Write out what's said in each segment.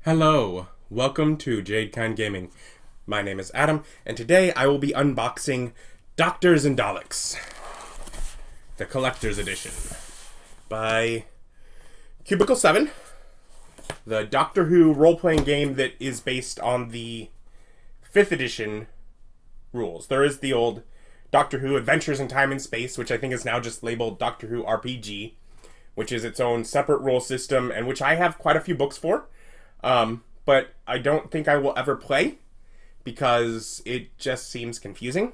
Hello, welcome to Jadekind Gaming. My name is Adam, and today I will be unboxing Doctors and Daleks, the Collector's Edition, by Cubicle 7, the Doctor Who role-playing game that is based on the 5th edition rules. There is the old Doctor Who Adventures in Time and Space, which I think is now just labeled Doctor Who RPG, which is its own separate rule system, and which I have quite a few books for. But I don't think I will ever play because it just seems confusing.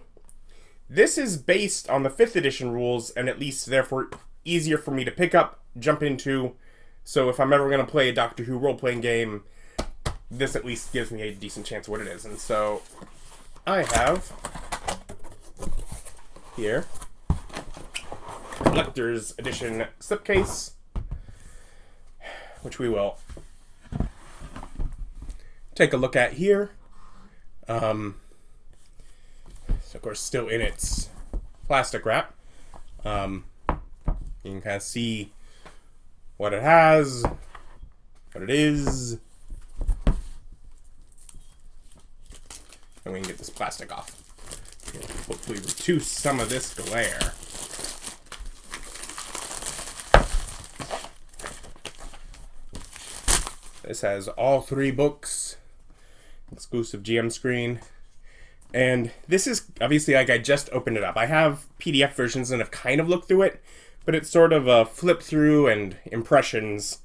This is based on the 5th edition rules and at least therefore easier for me to pick up, jump into. So if I'm ever going to play a Doctor Who role-playing game, this at least gives me a decent chance of what it is. And so I have here Collector's Edition slipcase, which we will take a look at here. So of course still in its plastic wrap. You can kind of see what it has, what it is, and we can get this plastic off. Hopefully reduce some of this glare. This has all 3 books, exclusive GM screen, and this is obviously, like, I just opened it up. I have PDF versions and have kind of looked through it, but it's sort of a flip through and impressions,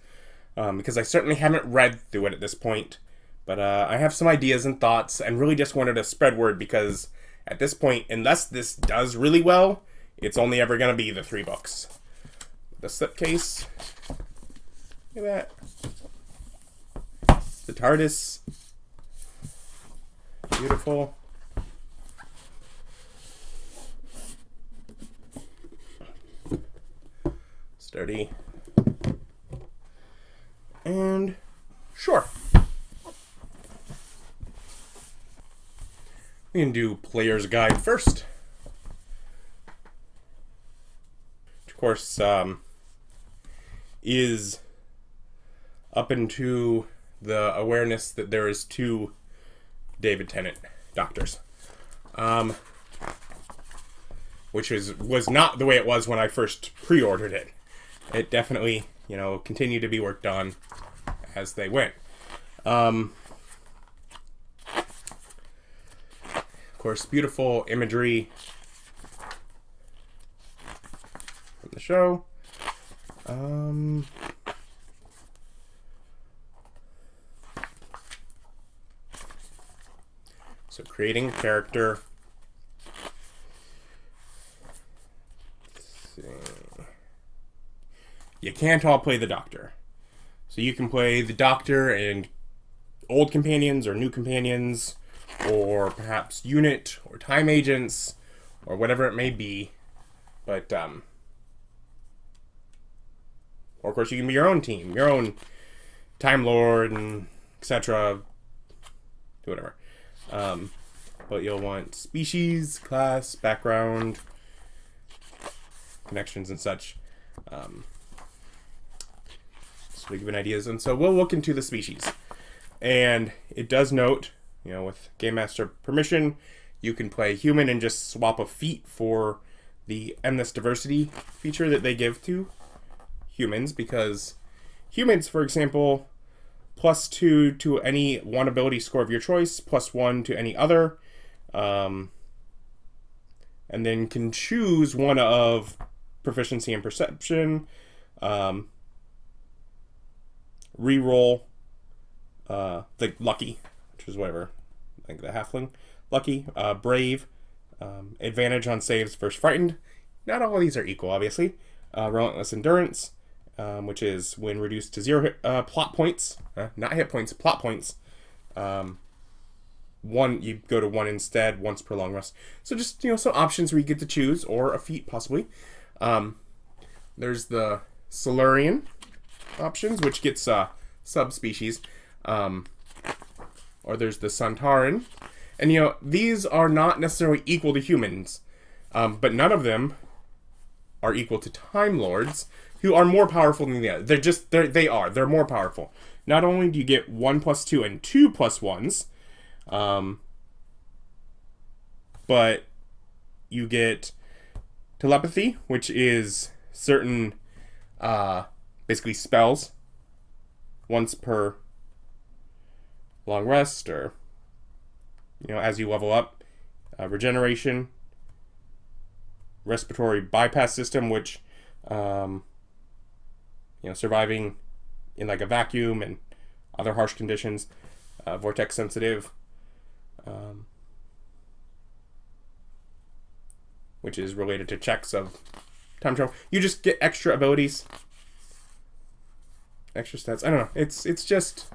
because I certainly haven't read through it at this point, but I have some ideas and thoughts and really just wanted to spread word because at this point, unless this does really well, it's only ever going to be the 3 books. The slipcase, look at that. The TARDIS, beautiful. Sturdy. And sure. We can do Player's Guide first. Which of course is up into the awareness that there is 2 David Tennant doctors, which was not the way it was when I first pre-ordered it. It definitely, continued to be worked on as they went. Of course, beautiful imagery from the show. So creating a character. Let's see. You can't all play the Doctor. So you can play the Doctor and old companions or new companions, or perhaps unit or time agents, or whatever it may be. But or of course you can be your own team, your own Time Lord and etc. Do whatever. But you'll want species, class, background, connections, and such. So to give an ideas. And so we'll look into the species. And it does note, with Game Master permission, you can play human and just swap a feat for the endless diversity feature that they give to humans, because humans, for example, +2 to any one ability score of your choice, +1 to any other, and then can choose one of proficiency and perception, reroll, like lucky, which is whatever, like the halfling, lucky, brave, advantage on saves versus frightened. Not all of these are equal, obviously. Relentless endurance, which is when reduced to 0 plot points, not hit points, plot points. 1, you go to 1 instead, once per long rest. So just, some options where you get to choose, or a feat possibly. There's the Silurian options, which gets subspecies. Or there's the Santaran. And, these are not necessarily equal to humans, but none of them are equal to Time Lords, who are more powerful than the other. They're more powerful. not only do you get 1+2 and 2+1s, but you get telepathy, which is certain, basically spells once per long rest, or, as you level up. Regeneration, respiratory bypass system, which, surviving in like a vacuum and other harsh conditions, vortex sensitive, which is related to checks of time travel. You just get extra abilities, extra stats. I don't know. It's just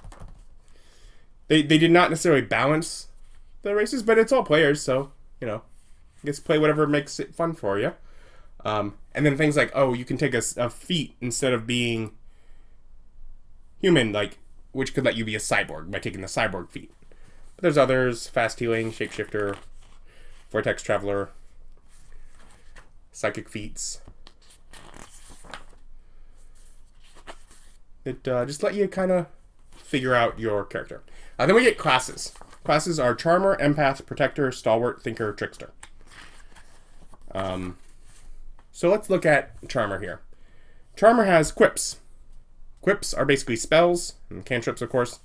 they did not necessarily balance the races, but it's all players, so I guess play whatever makes it fun for you. And then things like, you can take a feat instead of being human, like, which could let you be a cyborg by taking the cyborg feat. But there's others: fast healing, shapeshifter, vortex traveler, psychic feats. It just let you kind of figure out your character. Then we get classes. Classes are Charmer, Empath, Protector, Stalwart, Thinker, Trickster. So let's look at Charmer here. Charmer has quips. Quips are basically spells, and cantrips, of course.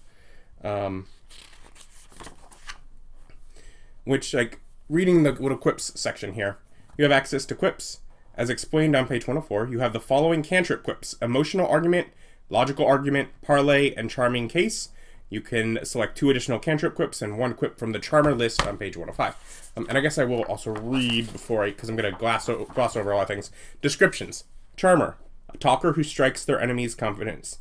Which, like, reading the little quips section here, you have access to quips. As explained on page 104, you have the following cantrip quips: Emotional Argument, Logical Argument, Parlay, and Charming Case. You can select 2 additional cantrip quips and 1 quip from the Charmer list on page 105. And I guess I will also read because I'm going to gloss over a lot of things. Descriptions. Charmer, a talker who strikes their enemy's confidence.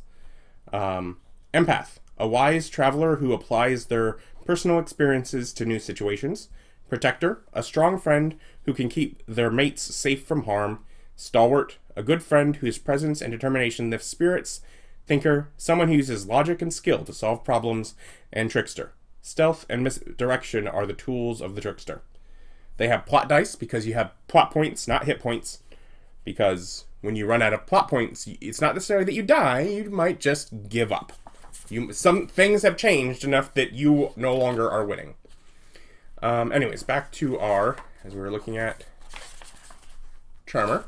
Empath, a wise traveler who applies their personal experiences to new situations. Protector, a strong friend who can keep their mates safe from harm. Stalwart, a good friend whose presence and determination lifts spirits. Thinker, someone who uses logic and skill to solve problems. And Trickster, stealth and misdirection are the tools of the Trickster. They have plot dice because you have plot points, not hit points. Because when you run out of plot points, it's not necessarily that you die, you might just give up. Some things have changed enough that you no longer are winning. Anyways, back to as we were looking at Charmer,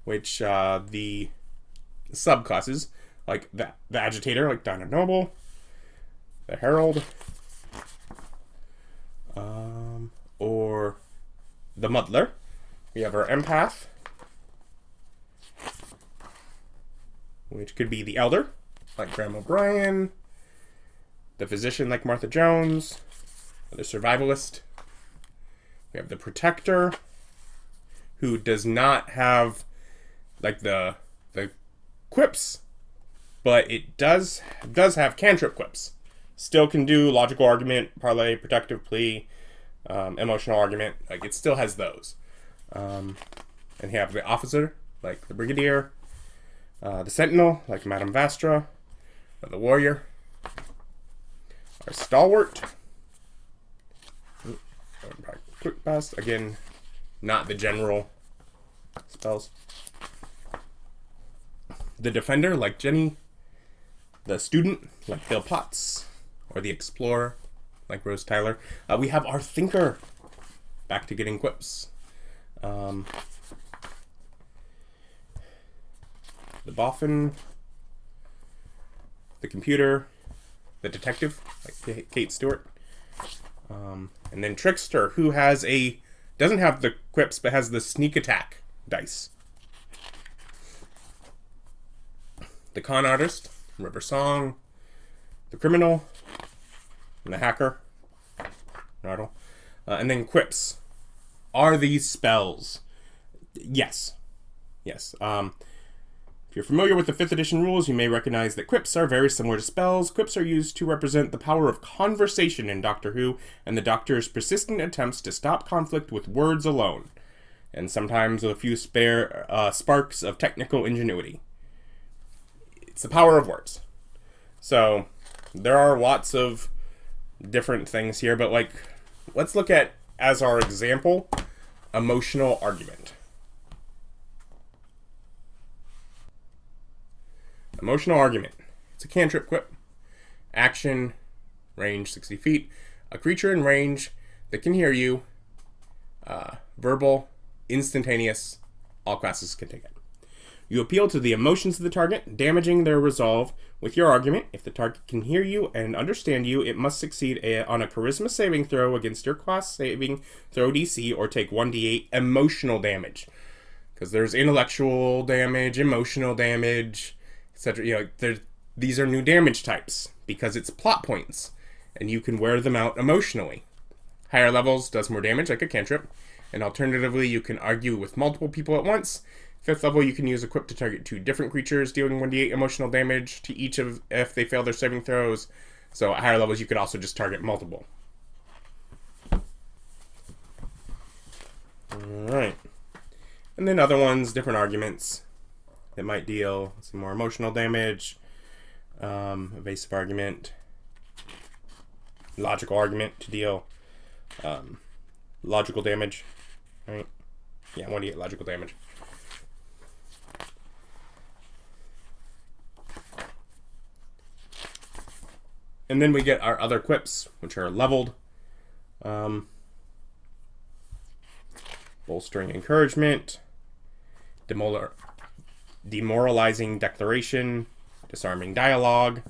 which the subclasses, like the Agitator, like Donna Noble, the Herald, or the Muddler. We have our Empath, which could be the Elder, like Graham O'Brien, the Physician, like Martha Jones, the Survivalist. We have the Protector, who does not have like the quips, but it does have cantrip quips. Still can do logical argument, parlay, protective plea, emotional argument. Like, it still has those. And you have the officer, like the Brigadier, the Sentinel, like Madame Vastra, the Warrior, our Stalwart. Quick pass again, not the general spells. The Defender, like Jenny. The Student, like Bill Potts. Or the Explorer, like Rose Tyler. We have our Thinker. Back to getting quips. The Boffin. The Computer. The Detective, like Kate Stewart. And then Trickster, who doesn't have the quips, but has the Sneak Attack dice. The Con Artist, River Song, the Criminal, and the Hacker, Nardle. And then quips. Are these spells? Yes. If you're familiar with the 5th edition rules, you may recognize that quips are very similar to spells. Quips are used to represent the power of conversation in Doctor Who, and the Doctor's persistent attempts to stop conflict with words alone, and sometimes with a few spare sparks of technical ingenuity. It's the power of words. So, there are lots of different things here, but let's look at, as our example, emotional argument. Emotional argument. It's a cantrip quip. Action, range 60 feet. A creature in range that can hear you. Verbal, instantaneous. All classes can take it. You appeal to the emotions of the target, damaging their resolve with your argument. If the target can hear you and understand you, it must succeed on a charisma saving throw against your class saving throw DC or take 1d8 emotional damage. Because there's intellectual damage, emotional damage, etc. You know, these are new damage types because it's plot points, and you can wear them out emotionally. Higher levels does more damage, like a cantrip, and alternatively, you can argue with multiple people at once. 5th level, you can use equip to target 2 different creatures, dealing 1d8 emotional damage to each of if they fail their saving throws. So at higher levels, you could also just target multiple. Alright. And then other ones, different arguments that might deal some more emotional damage. Evasive argument. Logical argument to deal logical damage. Right? Yeah, 1d8 logical damage. And then we get our other quips, which are leveled. Bolstering encouragement. Demoralizing declaration. Disarming dialogue.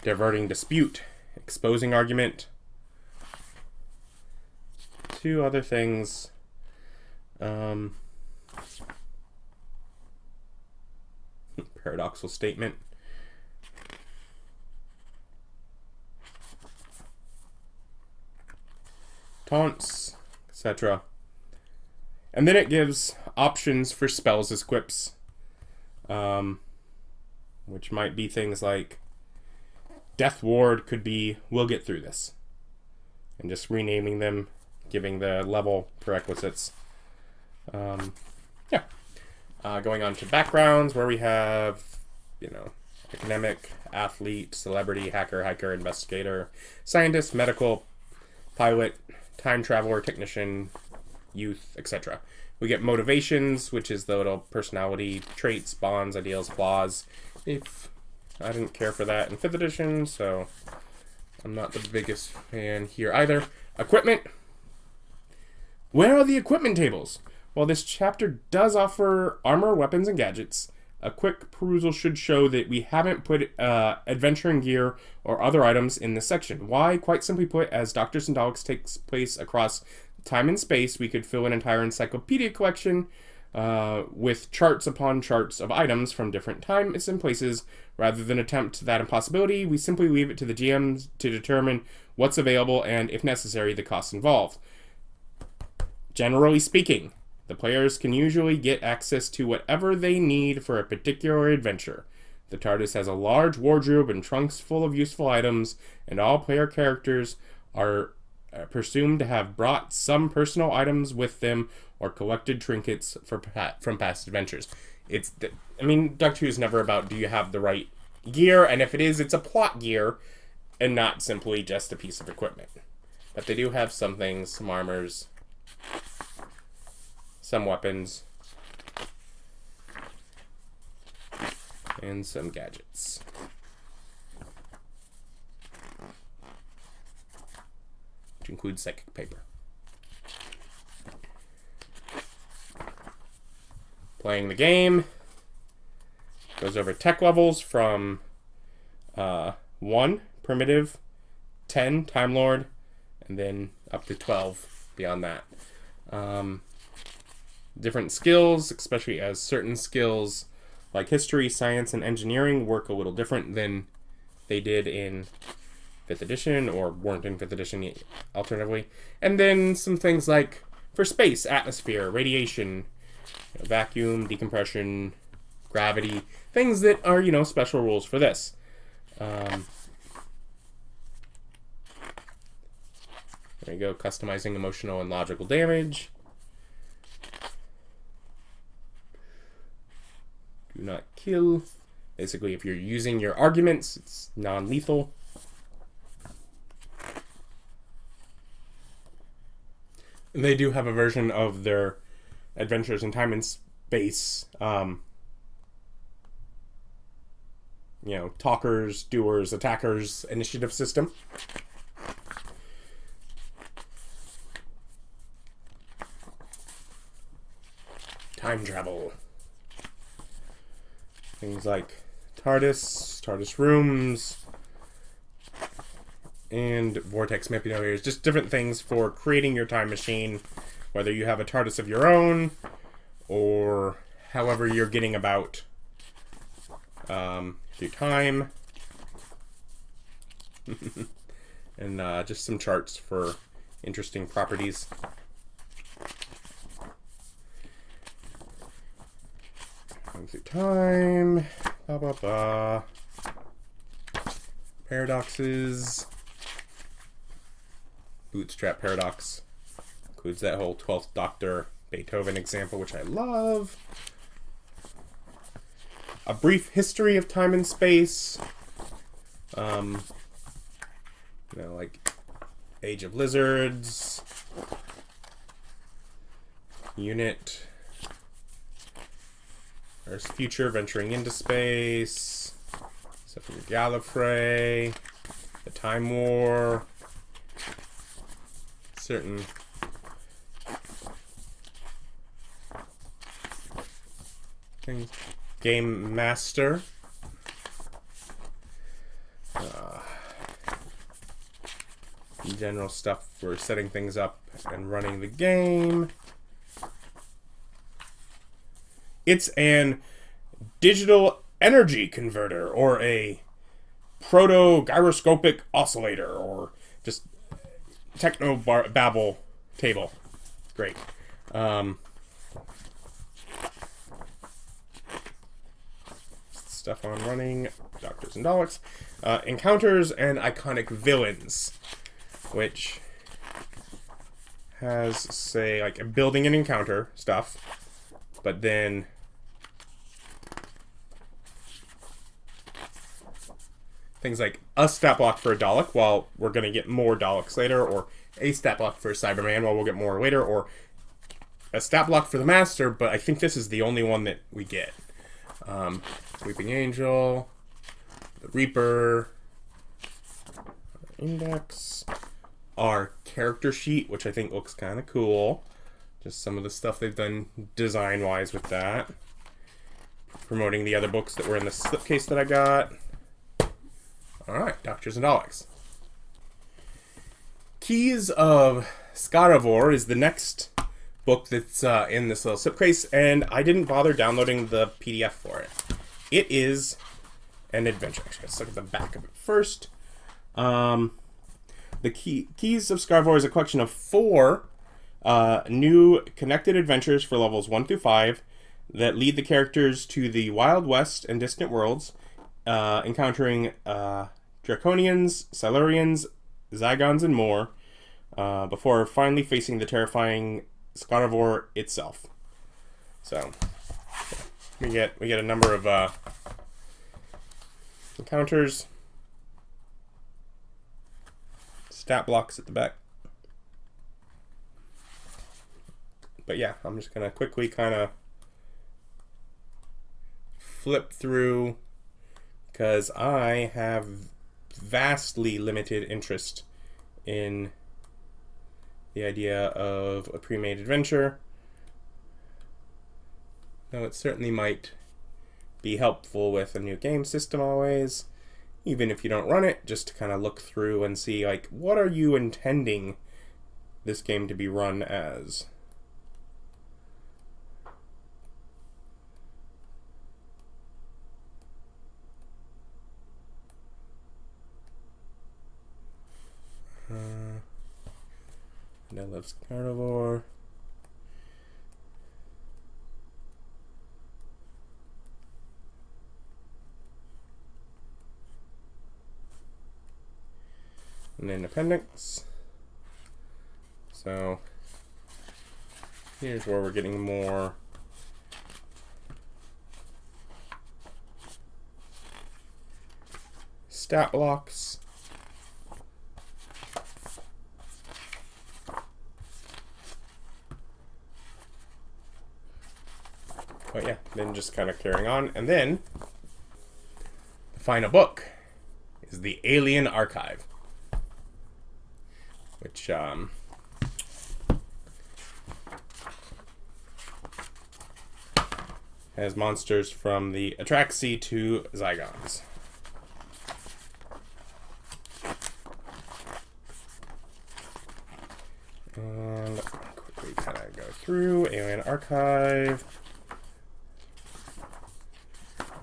Diverting dispute. Exposing argument. 2 other things. Paradoxical statement. Taunts, etc. And then it gives options for spells as quips, which might be things like Death Ward could be we'll get through this, and just renaming them, giving the level prerequisites. Going on to backgrounds, where we have, academic, athlete, celebrity, hacker, hiker, investigator, scientist, medical, pilot, time traveler, technician, youth, etc. We get motivations, which is the little personality traits, bonds, ideals, flaws. If I didn't care for that in 5th edition, so I'm not the biggest fan here either. Equipment. Where are the equipment tables? Well, this chapter does offer armor, weapons, and gadgets. A quick perusal should show that we haven't put adventuring gear or other items in this section. Why? Quite simply put, as Doctors and Daleks takes place across time and space, we could fill an entire encyclopedia collection with charts upon charts of items from different times and places. Rather than attempt that impossibility, we simply leave it to the GMs to determine what's available and, if necessary, the costs involved. Generally speaking, the players can usually get access to whatever they need for a particular adventure. The TARDIS has a large wardrobe and trunks full of useful items, and all player characters are presumed to have brought some personal items with them or collected trinkets from past adventures. Doctor Who is never about do you have the right gear, and if it is, it's a plot gear and not simply just a piece of equipment. But they do have some things, some armors, some weapons, and some gadgets. Which includes psychic paper. Playing the game goes over tech levels from 1, primitive, 10, Time Lord, and then up to 12 beyond that. Different skills, especially as certain skills like history, science, and engineering work a little different than they did in 5th edition, or weren't in 5th edition alternatively. And then some things like, for space, atmosphere, radiation, vacuum, decompression, gravity, things that are, special rules for this. There you go, customizing emotional and logical damage. Do not kill. Basically, if you're using your arguments, it's non-lethal. They do have a version of their adventures in time and space talkers, doers, attackers initiative system. Time travel. Things like TARDIS rooms, and vortex manipulators. Just different things for creating your time machine, whether you have a TARDIS of your own, or however you're getting about through time. And just some charts for interesting properties. Going through time, blah blah blah. Paradoxes. Bootstrap paradox includes that whole 12th Doctor Beethoven example, which I love. A brief history of time and space. Like Age of Lizards. Unit. Earth's future, venturing into space. Stuff from Gallifrey. The Time War. Certain things. Game Master. General stuff for setting things up and running the game. It's an digital energy converter, or a proto-gyroscopic oscillator, or just techno-babble table. Great. Stuff on running, Doctors and Daleks. Encounters and iconic villains, which has, say, like building an encounter stuff, but then things like a stat block for a Dalek, while we're going to get more Daleks later, or a stat block for Cyberman, while we'll get more later, or a stat block for the Master, but I think this is the only one that we get. Weeping Angel, the Reaper, Index, our character sheet, which I think looks kind of cool. Just some of the stuff they've done design-wise with that. Promoting the other books that were in the slipcase that I got. Alright, Doctors and Daleks. Keys of Scaravore is the next book that's in this little slipcase, and I didn't bother downloading the PDF for it. It is an adventure. Actually, let's look at the back of it first. The Keys of Scaravore is a collection of 4 new connected adventures for levels 1 through 5 that lead the characters to the Wild West and distant worlds, encountering Draconians, Silurians, Zygons, and more, before finally facing the terrifying Scaravore itself. So we get a number of encounters, stat blocks at the back. But yeah, I'm just gonna quickly kind of flip through, because I have vastly limited interest in the idea of a pre-made adventure, though it certainly might be helpful with a new game system always, even if you don't run it, just to kind of look through and see, like, what are you intending this game to be run as? And I love Scaravore. And then appendix. So here's where we're getting more stat blocks. But yeah, then just kind of carrying on. And then the final book is the Alien Archive, which has monsters from the Atraxi to Zygons. And quickly kind of go through Alien Archive.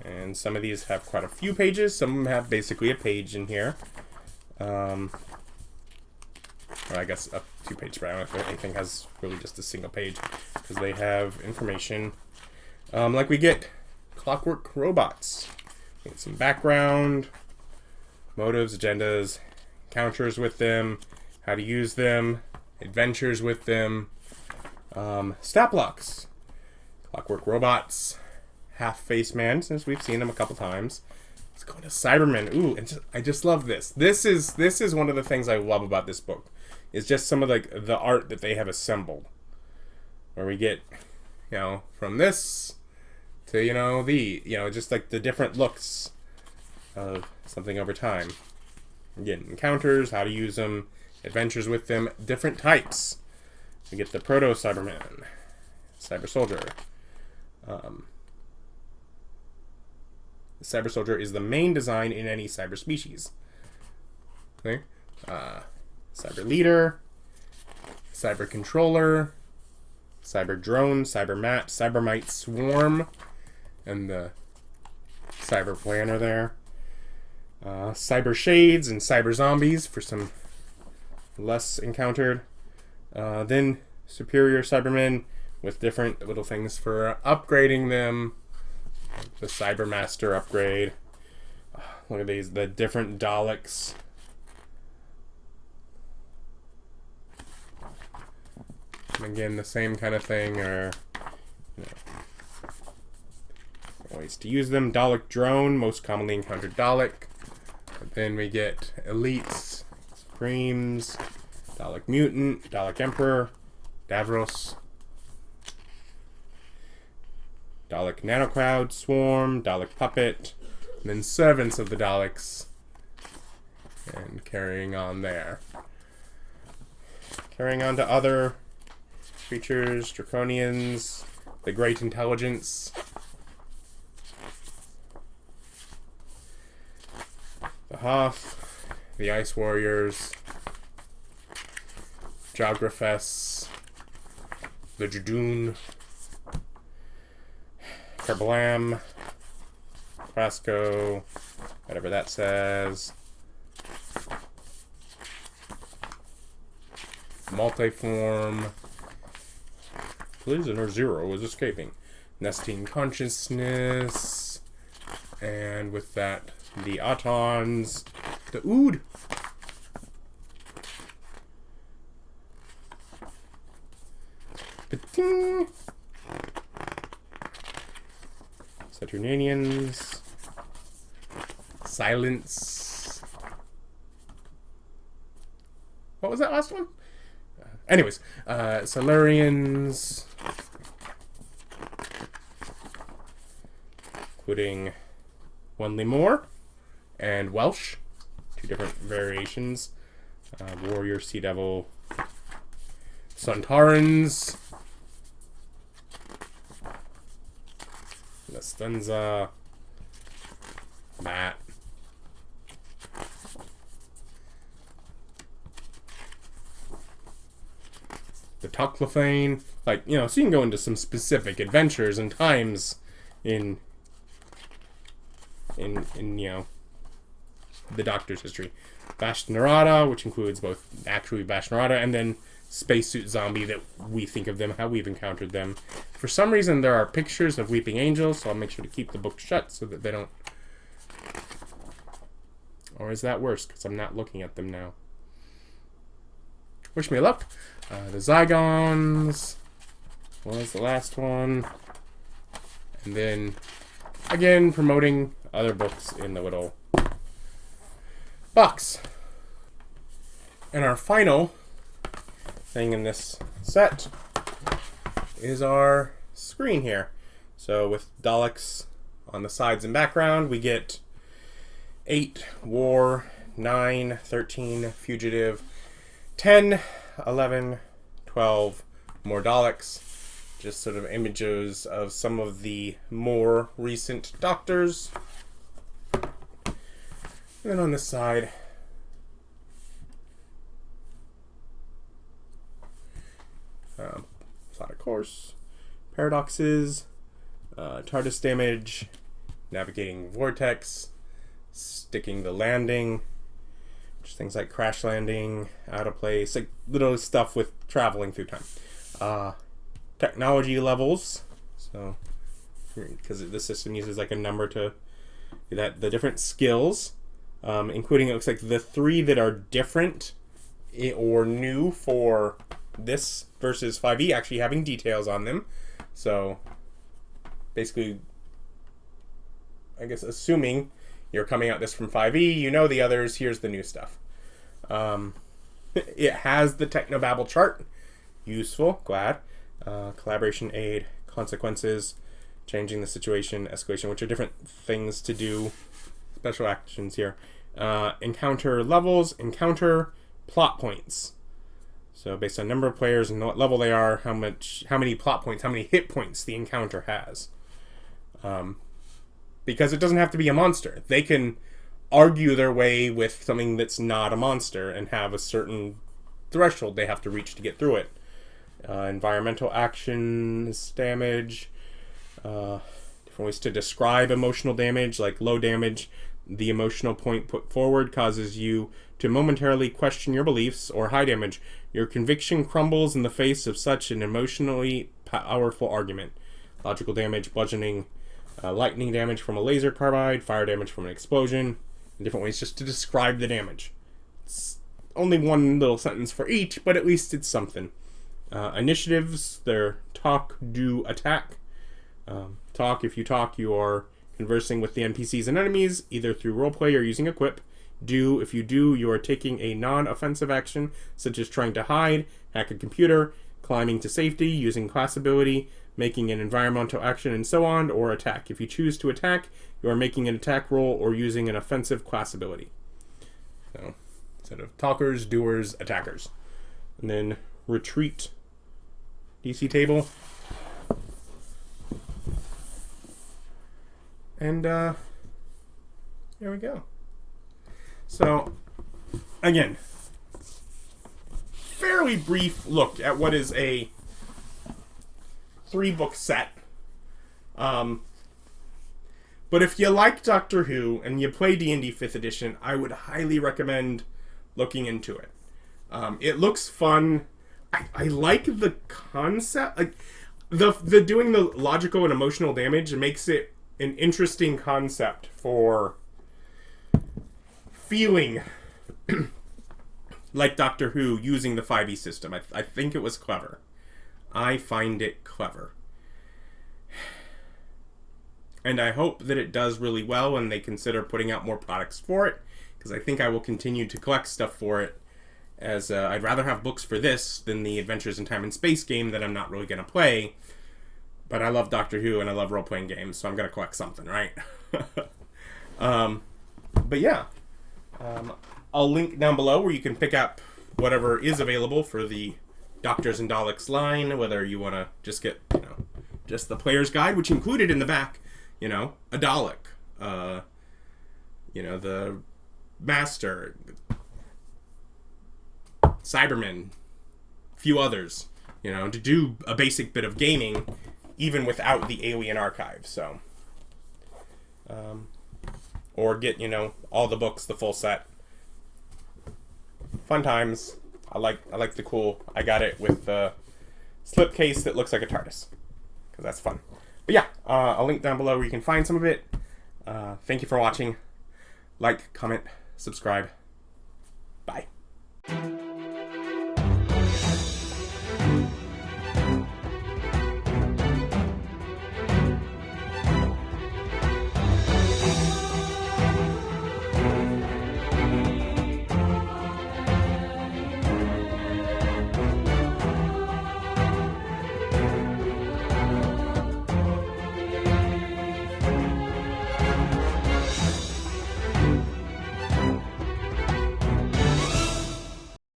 And some of these have quite a few pages. Some of them have basically a page in here. Or I guess a few pages, but I don't know if anything has really just a single page, because they have information. Like we get clockwork robots. We get some background, motives, agendas, encounters with them, how to use them, adventures with them, stat blocks, clockwork robots, half-face man, since we've seen them a couple times. Let's go into Cybermen. Ooh, and I just love this. This is one of the things I love about this book. Is just some of the art that they have assembled, where we get, from this to just like the different looks of something over time. Again, encounters, how to use them, adventures with them, different types. We get the Proto Cyberman, Cyber Soldier. The Cyber Soldier is the main design in any cyber species. Okay. Cyber Leader, Cyber Controller, Cyber Drone, Cyber Mat, Cybermite Swarm, and the Cyber Planner there. Cyber Shades and Cyber Zombies for some less encountered. Then Superior Cybermen with different little things for upgrading them. The Cyber Master upgrade. Look at these, the different Daleks. Again, the same kind of thing, or ways to use them. Dalek Drone, most commonly encountered Dalek. But then we get Elites, Supremes, Dalek Mutant, Dalek Emperor, Davros, Dalek Nanocrowd, Swarm, Dalek Puppet, and then Servants of the Daleks, and carrying on there. Carrying on to other creatures, Draconians, the Great Intelligence, the Hoth, the Ice Warriors, Jografes, the Judoon, Kerblam, Quasco, whatever that says, Multiform, Prisoner Zero is escaping, Nesting Consciousness, and with that, the Autons, the Ood, Pating, Saturnanians, Silence. What was that last one? Anyways, Silurians, including one Lemur and Welsh, two different variations. Warrior, Sea Devil, Suntarans, Nastenza, Matt, the Tucklefane, so you can go into some specific adventures and times in the Doctor's history. Bashnarada, which includes both actually Bashnarada and then Spacesuit Zombie that we think of them, how we've encountered them. For some reason, there are pictures of Weeping Angels, so I'll make sure to keep the book shut so that they don't... Or is that worse, because I'm not looking at them now? Wish me luck. The Zygons was the last one. And then, again, promoting other books in the little box. And our final thing in this set is our screen here. So with Daleks on the sides and background, we get 8, War, 9, 13, Fugitive, 10, 11, 12, more Daleks. Just sort of images of some of the more recent Doctors. And then on this side, plot of course, paradoxes, TARDIS damage, navigating vortex, sticking the landing, just things like crash landing, out of place, like little stuff with traveling through time. Technology levels, so because the system uses like a number to do that, the different skills, including it looks like the 3 that are different or new for this versus 5e actually having details on them. So basically, I guess assuming you're coming at this from 5e, you know the others, here's the new stuff. It has the Technobabble chart. Useful, glad. Collaboration aid, consequences, changing the situation, escalation, which are different things to do. Special actions here. Encounter levels, encounter plot points. So based on number of players and what level they are, how many plot points, how many hit points the encounter has. Because it doesn't have to be a monster. They can argue their way with something that's not a monster and have a certain threshold they have to reach to get through it. Environmental actions, damage, different ways to describe emotional damage, like low damage. The emotional point put forward causes you to momentarily question your beliefs, or high damage. Your conviction crumbles in the face of such an emotionally powerful argument. Logical damage, bludgeoning, lightning damage from a laser carbide, fire damage from an explosion, and different ways just to describe the damage. It's only one little sentence for each, but at least it's something. Initiatives, they're talk, do, attack. Talk, if you talk, you are conversing with the NPCs and enemies, either through roleplay or using equip. Do, if you do, you are taking a non-offensive action, such as trying to hide, hack a computer, climbing to safety, using class ability, making an environmental action, and so on, or attack. If you choose to attack, you are making an attack roll or using an offensive class ability. So, instead of talkers, doers, attackers. And then retreat, DC table. And there we go. So, again, fairly brief look at what is a 3-book set. But if you like Doctor Who and you play D&D 5th edition, I would highly recommend looking into it. It looks fun. I like the concept. Like the doing the logical and emotional damage makes it an interesting concept for feeling like Doctor Who using the 5e system. I think it was clever. I find it clever. And I hope that it does really well and they consider putting out more products for it, because I think I will continue to collect stuff for it, as I'd rather have books for this than the Adventures in Time and Space game that I'm not really going to play. But I love Doctor Who and I love role-playing games, so I'm going to collect something, right? But yeah. I'll link down below where you can pick up whatever is available for the Doctors and Daleks line, whether you want to just get, just the player's guide, which included in the back, a Dalek, the Master, Cybermen, a few others, to do a basic bit of gaming even without the Alien Archive, so. Or get, all the books, the full set. Fun times. I like the cool. I got it with the slipcase that looks like a TARDIS, because that's fun. But yeah, I'll link down below where you can find some of it. Thank you for watching. Like, comment, subscribe. Bye.